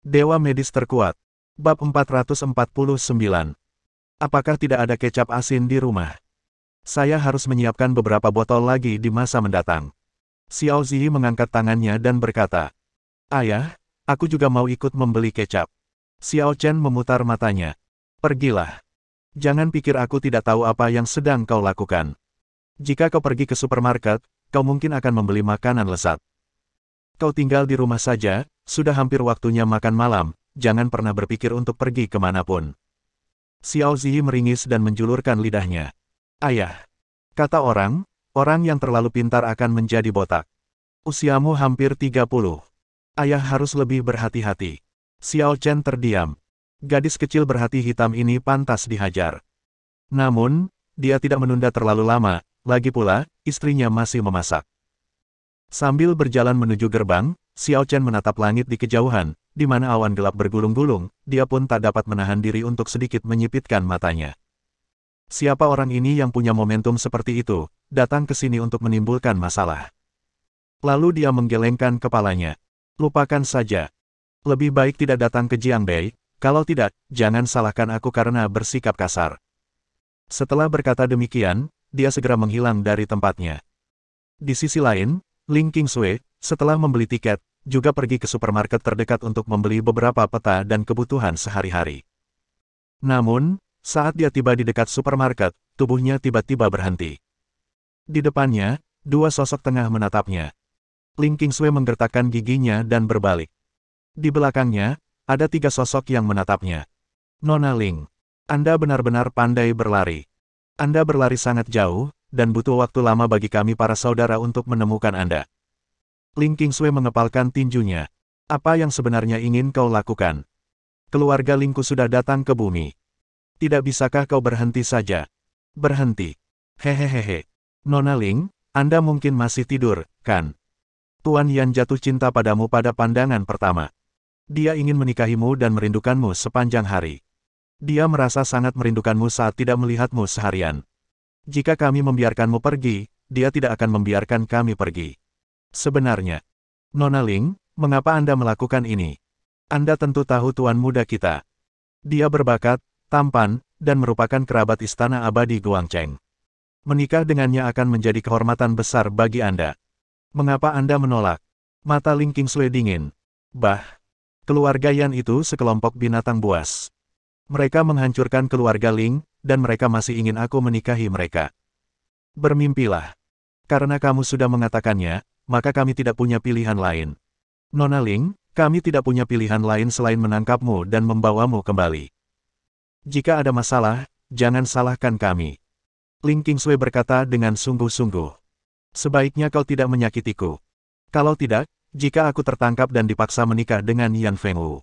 Dewa medis terkuat. Bab 449. Apakah tidak ada kecap asin di rumah? Saya harus menyiapkan beberapa botol lagi di masa mendatang. Xiao Ziyi mengangkat tangannya dan berkata, "Ayah, aku juga mau ikut membeli kecap." Xiao Chen memutar matanya. "Pergilah. Jangan pikir aku tidak tahu apa yang sedang kau lakukan. Jika kau pergi ke supermarket, kau mungkin akan membeli makanan lezat. Kau tinggal di rumah saja, sudah hampir waktunya makan malam, jangan pernah berpikir untuk pergi kemanapun." Xiao Ziyi meringis dan menjulurkan lidahnya. "Ayah, kata orang yang terlalu pintar akan menjadi botak. Usiamu hampir 30. Ayah harus lebih berhati-hati." Xiao Chen terdiam. Gadis kecil berhati hitam ini pantas dihajar. Namun, dia tidak menunda terlalu lama, lagi pula, istrinya masih memasak. Sambil berjalan menuju gerbang, Xiao Chen menatap langit di kejauhan, di mana awan gelap bergulung-gulung, dia pun tak dapat menahan diri untuk sedikit menyipitkan matanya. Siapa orang ini yang punya momentum seperti itu, datang ke sini untuk menimbulkan masalah? Lalu dia menggelengkan kepalanya. Lupakan saja. Lebih baik tidak datang ke Jiangbei, kalau tidak, jangan salahkan aku karena bersikap kasar. Setelah berkata demikian, dia segera menghilang dari tempatnya. Di sisi lain, Ling Qingsui, setelah membeli tiket, juga pergi ke supermarket terdekat untuk membeli beberapa peta dan kebutuhan sehari-hari. Namun, saat dia tiba di dekat supermarket, tubuhnya tiba-tiba berhenti. Di depannya, dua sosok tengah menatapnya. Ling Qingsui menggertakkan giginya dan berbalik. Di belakangnya, ada tiga sosok yang menatapnya. "Nona Ling, Anda benar-benar pandai berlari. Anda berlari sangat jauh, dan butuh waktu lama bagi kami para saudara untuk menemukan Anda." Ling Qingsui mengepalkan tinjunya. "Apa yang sebenarnya ingin kau lakukan? Keluarga Lingku sudah datang ke bumi. Tidak bisakah kau berhenti saja?" "Berhenti? Hehehehe. Nona Ling, Anda mungkin masih tidur, kan? Tuan Yan jatuh cinta padamu pada pandangan pertama. Dia ingin menikahimu dan merindukanmu sepanjang hari. Dia merasa sangat merindukanmu saat tidak melihatmu seharian. Jika kami membiarkanmu pergi, dia tidak akan membiarkan kami pergi. Sebenarnya, Nona Ling, mengapa Anda melakukan ini? Anda tentu tahu tuan muda kita. Dia berbakat, tampan, dan merupakan kerabat istana abadi Guangcheng. Menikah dengannya akan menjadi kehormatan besar bagi Anda. Mengapa Anda menolak?" Mata Ling Qingsui dingin. "Bah, keluarga Yan itu sekelompok binatang buas. Mereka menghancurkan keluarga Ling, dan mereka masih ingin aku menikahi mereka. Bermimpilah. Karena kamu sudah mengatakannya, maka kami tidak punya pilihan lain. Nona Ling, kami tidak punya pilihan lain selain menangkapmu dan membawamu kembali. Jika ada masalah, jangan salahkan kami." Ling Qingsui berkata dengan sungguh-sungguh. "Sebaiknya kau tidak menyakitiku. Kalau tidak, jika aku tertangkap dan dipaksa menikah dengan Yan Fengwu,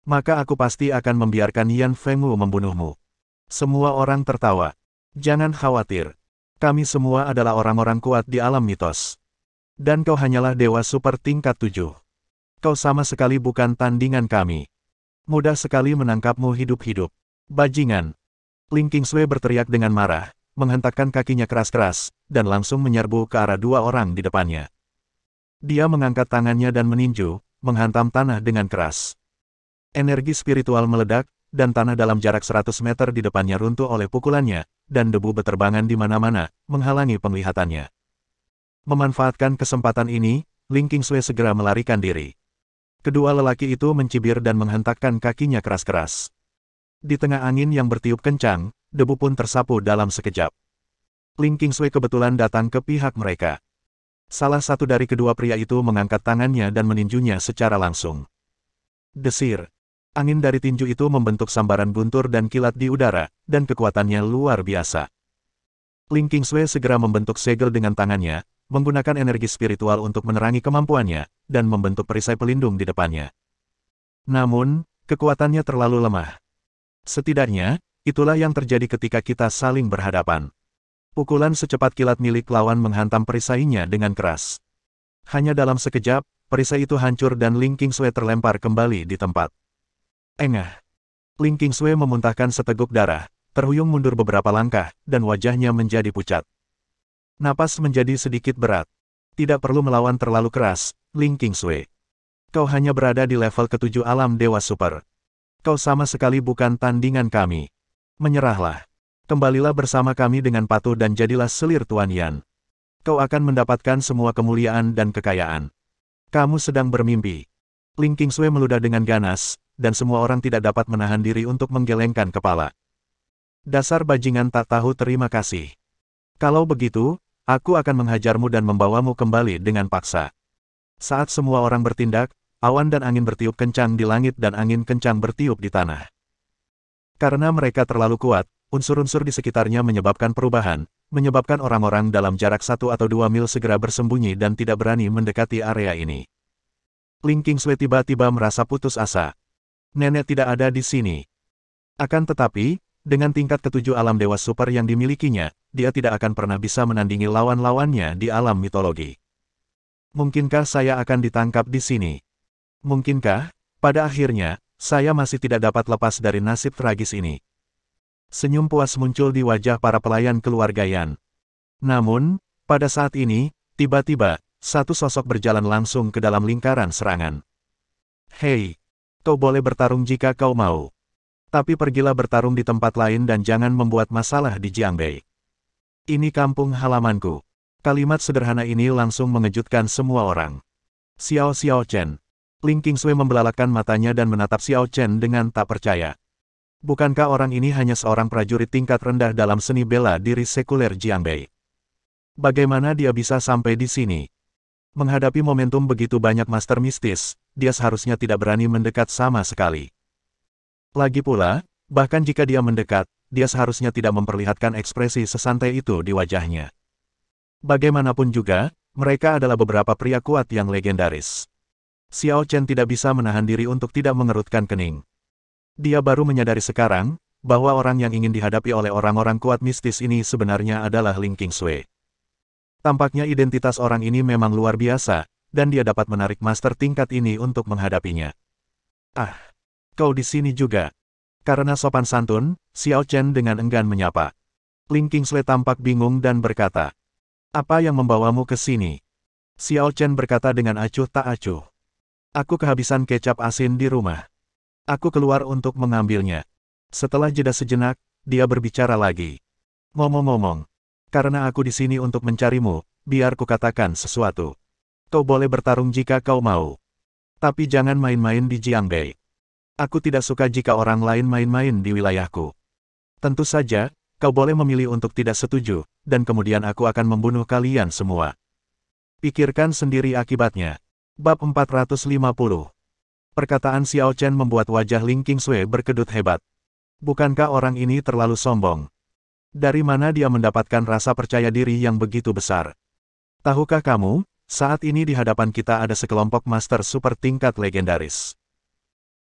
maka aku pasti akan membiarkan Yan Fengwu membunuhmu." Semua orang tertawa. "Jangan khawatir. Kami semua adalah orang-orang kuat di alam mitos. Dan kau hanyalah dewa super tingkat 7. Kau sama sekali bukan tandingan kami. Mudah sekali menangkapmu hidup-hidup. Bajingan." Ling Qingsui berteriak dengan marah, menghentakkan kakinya keras-keras, dan langsung menyerbu ke arah dua orang di depannya. Dia mengangkat tangannya dan meninju, menghantam tanah dengan keras. Energi spiritual meledak, dan tanah dalam jarak 100 meter di depannya runtuh oleh pukulannya, dan debu beterbangan di mana-mana, menghalangi penglihatannya. Memanfaatkan kesempatan ini, Ling Qingsui segera melarikan diri. Kedua lelaki itu mencibir dan menghentakkan kakinya keras-keras. Di tengah angin yang bertiup kencang, debu pun tersapu dalam sekejap. Ling Qingsui kebetulan datang ke pihak mereka. Salah satu dari kedua pria itu mengangkat tangannya dan meninjunya secara langsung. Desir. Angin dari tinju itu membentuk sambaran guntur dan kilat di udara, dan kekuatannya luar biasa. Ling Qingsui segera membentuk segel dengan tangannya, menggunakan energi spiritual untuk menerangi kemampuannya, dan membentuk perisai pelindung di depannya. Namun, kekuatannya terlalu lemah. Setidaknya, itulah yang terjadi ketika kita saling berhadapan. Pukulan secepat kilat milik lawan menghantam perisainya dengan keras. Hanya dalam sekejap, perisai itu hancur dan Ling Qingsui terlempar kembali di tempat. Engah. Ling Qingsui memuntahkan seteguk darah, terhuyung mundur beberapa langkah, dan wajahnya menjadi pucat. Napas menjadi sedikit berat. Tidak perlu melawan terlalu keras, Ling Qingsui. Kau hanya berada di level ketujuh alam Dewa Super. Kau sama sekali bukan tandingan kami. Menyerahlah. Kembalilah bersama kami dengan patuh dan jadilah selir Tuan Yan. Kau akan mendapatkan semua kemuliaan dan kekayaan. Kamu sedang bermimpi. Ling Qingsui meludah dengan ganas, dan semua orang tidak dapat menahan diri untuk menggelengkan kepala. Dasar bajingan tak tahu terima kasih. Kalau begitu, aku akan menghajarmu dan membawamu kembali dengan paksa. Saat semua orang bertindak, awan dan angin bertiup kencang di langit dan angin kencang bertiup di tanah. Karena mereka terlalu kuat, unsur-unsur di sekitarnya menyebabkan perubahan, menyebabkan orang-orang dalam jarak 1 atau 2 mil segera bersembunyi dan tidak berani mendekati area ini. Ling Qingsui tiba-tiba merasa putus asa. Nenek tidak ada di sini. Akan tetapi, dengan tingkat ketujuh alam Dewa Super yang dimilikinya, dia tidak akan pernah bisa menandingi lawan-lawannya di alam mitologi. Mungkinkah saya akan ditangkap di sini? Mungkinkah, pada akhirnya, saya masih tidak dapat lepas dari nasib tragis ini? Senyum puas muncul di wajah para pelayan keluarga Yan. Namun, pada saat ini, tiba-tiba, satu sosok berjalan langsung ke dalam lingkaran serangan. Hei, kau boleh bertarung jika kau mau. Tapi pergilah bertarung di tempat lain dan jangan membuat masalah di Jiangbei. Ini kampung halamanku. Kalimat sederhana ini langsung mengejutkan semua orang. Xiao Chen. Ling Qingsui membelalakan matanya dan menatap Xiao Chen dengan tak percaya. Bukankah orang ini hanya seorang prajurit tingkat rendah dalam seni bela diri sekuler Jiangbei? Bagaimana dia bisa sampai di sini? Menghadapi momentum begitu banyak master mistis, dia seharusnya tidak berani mendekat sama sekali. Lagi pula, bahkan jika dia mendekat, dia seharusnya tidak memperlihatkan ekspresi sesantai itu di wajahnya. Bagaimanapun juga, mereka adalah beberapa pria kuat yang legendaris. Xiao Chen tidak bisa menahan diri untuk tidak mengerutkan kening. Dia baru menyadari sekarang, bahwa orang yang ingin dihadapi oleh orang-orang kuat mistis ini sebenarnya adalah Ling Qingsui. Tampaknya identitas orang ini memang luar biasa, dan dia dapat menarik master tingkat ini untuk menghadapinya. Ah, kau di sini juga. Karena sopan santun, Xiao Chen dengan enggan menyapa. Ling Qingsui tampak bingung dan berkata, "Apa yang membawamu ke sini?" Xiao Chen berkata dengan acuh tak acuh. "Aku kehabisan kecap asin di rumah. Aku keluar untuk mengambilnya." Setelah jeda sejenak, dia berbicara lagi. "Ngomong-ngomong, karena aku di sini untuk mencarimu, biar kukatakan sesuatu. Kau boleh bertarung jika kau mau. Tapi jangan main-main di Jiangbei. Aku tidak suka jika orang lain main-main di wilayahku. Tentu saja, kau boleh memilih untuk tidak setuju, dan kemudian aku akan membunuh kalian semua. Pikirkan sendiri akibatnya." Bab 450. Perkataan Xiao Chen membuat wajah Ling Qingsui berkedut hebat. Bukankah orang ini terlalu sombong? Dari mana dia mendapatkan rasa percaya diri yang begitu besar? Tahukah kamu, saat ini di hadapan kita ada sekelompok master super tingkat legendaris.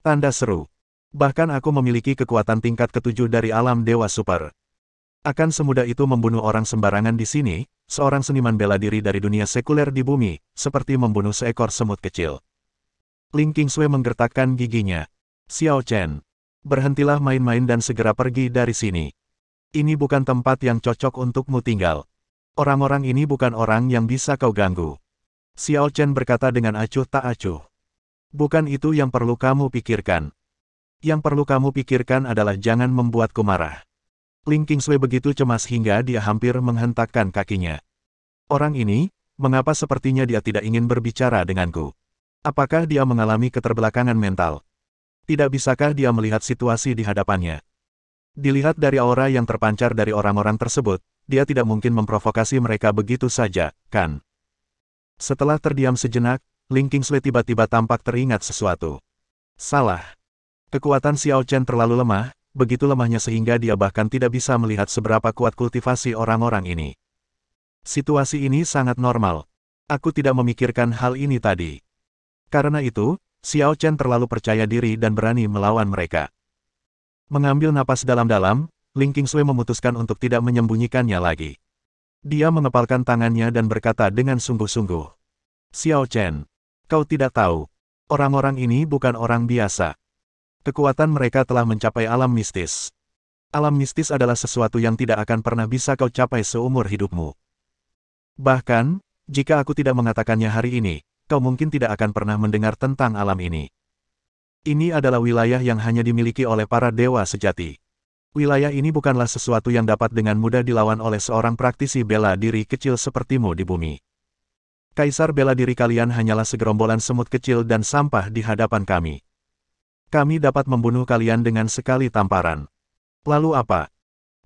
Tanda seru. Bahkan aku memiliki kekuatan tingkat ketujuh dari alam Dewa Super. Akan semudah itu membunuh orang sembarangan di sini, seorang seniman bela diri dari dunia sekuler di bumi, seperti membunuh seekor semut kecil. Ling Qingsui menggertakkan giginya. "Xiao Chen, berhentilah main-main dan segera pergi dari sini. Ini bukan tempat yang cocok untukmu tinggal. Orang-orang ini bukan orang yang bisa kau ganggu." Xiao Chen berkata dengan acuh tak acuh. "Bukan itu yang perlu kamu pikirkan. Yang perlu kamu pikirkan adalah jangan membuatku marah." Ling Qingsui begitu cemas hingga dia hampir menghentakkan kakinya. Orang ini, mengapa sepertinya dia tidak ingin berbicara denganku? Apakah dia mengalami keterbelakangan mental? Tidak bisakah dia melihat situasi di hadapannya? Dilihat dari aura yang terpancar dari orang-orang tersebut, dia tidak mungkin memprovokasi mereka begitu saja, kan? Setelah terdiam sejenak, Ling Qingsui tiba-tiba tampak teringat sesuatu. Salah. Kekuatan Xiao Chen terlalu lemah, begitu lemahnya sehingga dia bahkan tidak bisa melihat seberapa kuat kultivasi orang-orang ini. Situasi ini sangat normal. Aku tidak memikirkan hal ini tadi. Karena itu, Xiao Chen terlalu percaya diri dan berani melawan mereka. Mengambil napas dalam-dalam, Ling Qingsui memutuskan untuk tidak menyembunyikannya lagi. Dia mengepalkan tangannya dan berkata dengan sungguh-sungguh. "Xiao Chen, kau tidak tahu. Orang-orang ini bukan orang biasa. Kekuatan mereka telah mencapai alam mistis. Alam mistis adalah sesuatu yang tidak akan pernah bisa kau capai seumur hidupmu. Bahkan, jika aku tidak mengatakannya hari ini, kau mungkin tidak akan pernah mendengar tentang alam ini. Ini adalah wilayah yang hanya dimiliki oleh para dewa sejati. Wilayah ini bukanlah sesuatu yang dapat dengan mudah dilawan oleh seorang praktisi bela diri kecil sepertimu di bumi. Kaisar bela diri kalian hanyalah segerombolan semut kecil dan sampah di hadapan kami. Kami dapat membunuh kalian dengan sekali tamparan. Lalu apa?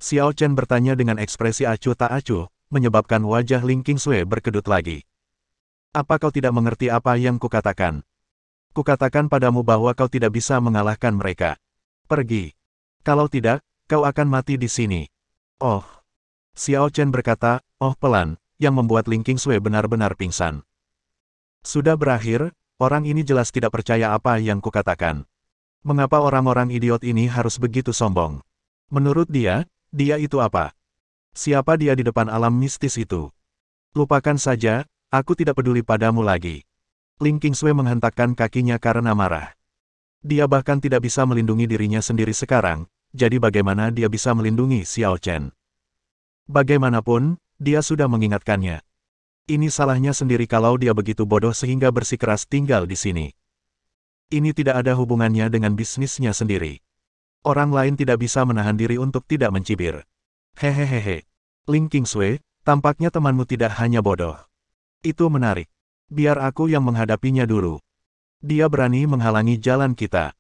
Xiao Chen bertanya dengan ekspresi acuh tak acuh, menyebabkan wajah Ling Qingsui berkedut lagi. Apa kau tidak mengerti apa yang kukatakan? Kukatakan padamu bahwa kau tidak bisa mengalahkan mereka. Pergi. Kalau tidak, kau akan mati di sini. Oh. Xiao Chen berkata, oh pelan, yang membuat Ling Qingsui benar-benar pingsan. Sudah berakhir, orang ini jelas tidak percaya apa yang kukatakan. Mengapa orang-orang idiot ini harus begitu sombong? Menurut dia itu apa? Siapa dia di depan alam mistis itu? Lupakan saja, aku tidak peduli padamu lagi. Ling Qingsui menghentakkan kakinya karena marah. Dia bahkan tidak bisa melindungi dirinya sendiri sekarang, jadi bagaimana dia bisa melindungi Xiao Chen? Bagaimanapun, dia sudah mengingatkannya. Ini salahnya sendiri kalau dia begitu bodoh sehingga bersikeras tinggal di sini. Ini tidak ada hubungannya dengan bisnisnya sendiri. Orang lain tidak bisa menahan diri untuk tidak mencibir. Hehehehe. Ling Qingsui, tampaknya temanmu tidak hanya bodoh. Itu menarik. Biar aku yang menghadapinya dulu. Dia berani menghalangi jalan kita.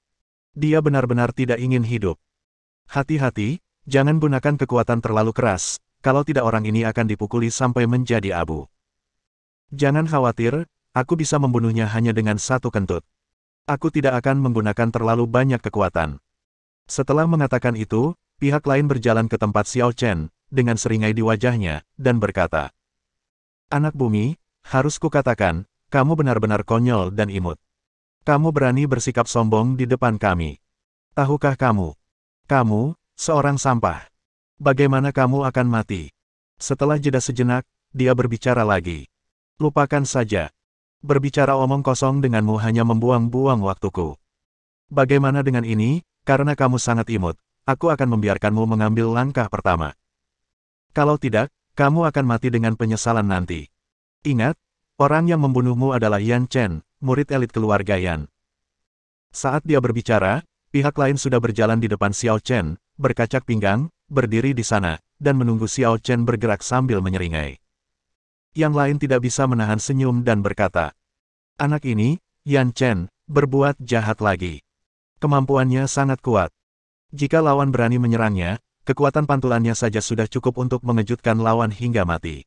Dia benar-benar tidak ingin hidup. Hati-hati, jangan gunakan kekuatan terlalu keras, kalau tidak orang ini akan dipukuli sampai menjadi abu. Jangan khawatir, aku bisa membunuhnya hanya dengan satu kentut. Aku tidak akan menggunakan terlalu banyak kekuatan. Setelah mengatakan itu, pihak lain berjalan ke tempat Xiao Chen, dengan seringai di wajahnya, dan berkata, Anak bumi, harus kukatakan, kamu benar-benar konyol dan imut. Kamu berani bersikap sombong di depan kami. Tahukah kamu? Kamu, seorang sampah. Bagaimana kamu akan mati? Setelah jeda sejenak, dia berbicara lagi. Lupakan saja. Berbicara omong kosong denganmu hanya membuang-buang waktuku. Bagaimana dengan ini? Karena kamu sangat imut, aku akan membiarkanmu mengambil langkah pertama. Kalau tidak, kamu akan mati dengan penyesalan nanti. Ingat, orang yang membunuhmu adalah Yan Chen, murid elit keluarga Yan. Saat dia berbicara, pihak lain sudah berjalan di depan Xiao Chen, berkacak pinggang, berdiri di sana, dan menunggu Xiao Chen bergerak sambil menyeringai. Yang lain tidak bisa menahan senyum dan berkata, Anak ini, Yan Chen, berbuat jahat lagi. Kemampuannya sangat kuat. Jika lawan berani menyerangnya, kekuatan pantulannya saja sudah cukup untuk mengejutkan lawan hingga mati.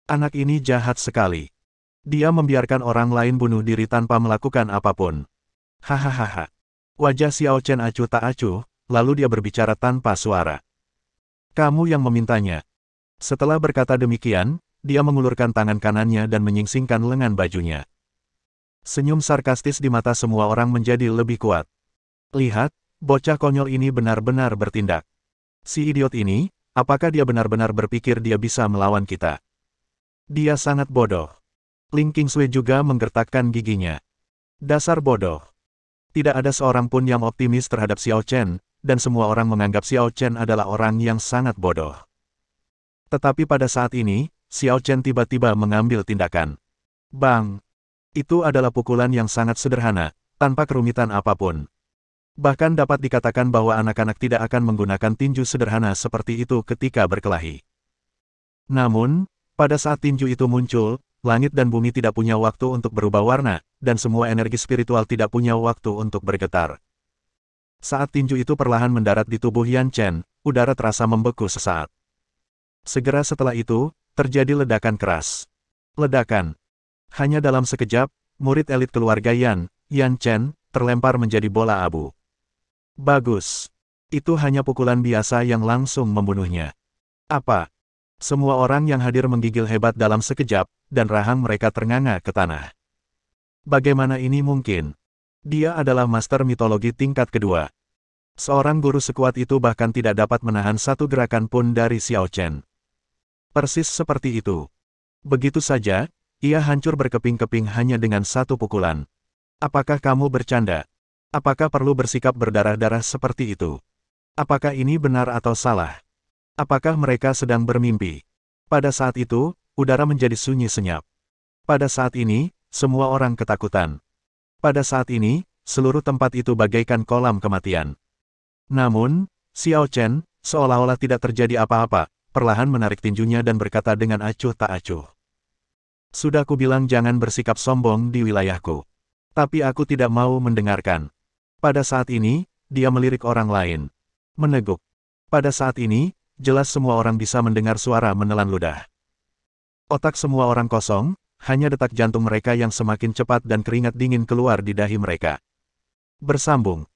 Anak ini jahat sekali. Dia membiarkan orang lain bunuh diri tanpa melakukan apapun. Hahaha. Wajah Xiao Chen acuh tak acuh, lalu dia berbicara tanpa suara. Kamu yang memintanya. Setelah berkata demikian, dia mengulurkan tangan kanannya dan menyingsingkan lengan bajunya. Senyum sarkastis di mata semua orang menjadi lebih kuat. Lihat, bocah konyol ini benar-benar bertindak. Si idiot ini, apakah dia benar-benar berpikir dia bisa melawan kita? Dia sangat bodoh. Ling Qingsui juga menggertakkan giginya. Dasar bodoh. Tidak ada seorang pun yang optimis terhadap Xiao Chen, dan semua orang menganggap Xiao Chen adalah orang yang sangat bodoh. Tetapi pada saat ini, Xiao Chen tiba-tiba mengambil tindakan. Bang! Itu adalah pukulan yang sangat sederhana, tanpa kerumitan apapun. Bahkan dapat dikatakan bahwa anak-anak tidak akan menggunakan tinju sederhana seperti itu ketika berkelahi. Namun, pada saat tinju itu muncul, langit dan bumi tidak punya waktu untuk berubah warna, dan semua energi spiritual tidak punya waktu untuk bergetar. Saat tinju itu perlahan mendarat di tubuh Yan Chen, udara terasa membeku sesaat. Segera setelah itu, terjadi ledakan keras. Ledakan. Hanya dalam sekejap, murid elit keluarga Yan Chen, terlempar menjadi bola abu. Bagus. Itu hanya pukulan biasa yang langsung membunuhnya. Apa? Semua orang yang hadir menggigil hebat dalam sekejap, dan rahang mereka ternganga ke tanah. Bagaimana ini mungkin? Dia adalah master mitologi tingkat kedua. Seorang guru sekuat itu bahkan tidak dapat menahan satu gerakan pun dari Xiao Chen. Persis seperti itu. Begitu saja, ia hancur berkeping-keping hanya dengan satu pukulan. Apakah kamu bercanda? Apakah perlu bersikap berdarah-darah seperti itu? Apakah ini benar atau salah? Apakah mereka sedang bermimpi? Pada saat itu, udara menjadi sunyi senyap. Pada saat ini, Semua orang ketakutan. Pada saat ini, seluruh tempat itu bagaikan kolam kematian. Namun, Xiao Chen, seolah-olah tidak terjadi apa-apa, perlahan menarik tinjunya dan berkata dengan acuh tak acuh. Sudah kubilang jangan bersikap sombong di wilayahku. Tapi aku tidak mau mendengarkan. Pada saat ini, dia melirik orang lain. Meneguk. Pada saat ini, jelas semua orang bisa mendengar suara menelan ludah. Otak semua orang kosong, hanya detak jantung mereka yang semakin cepat dan keringat dingin keluar di dahi mereka. Bersambung.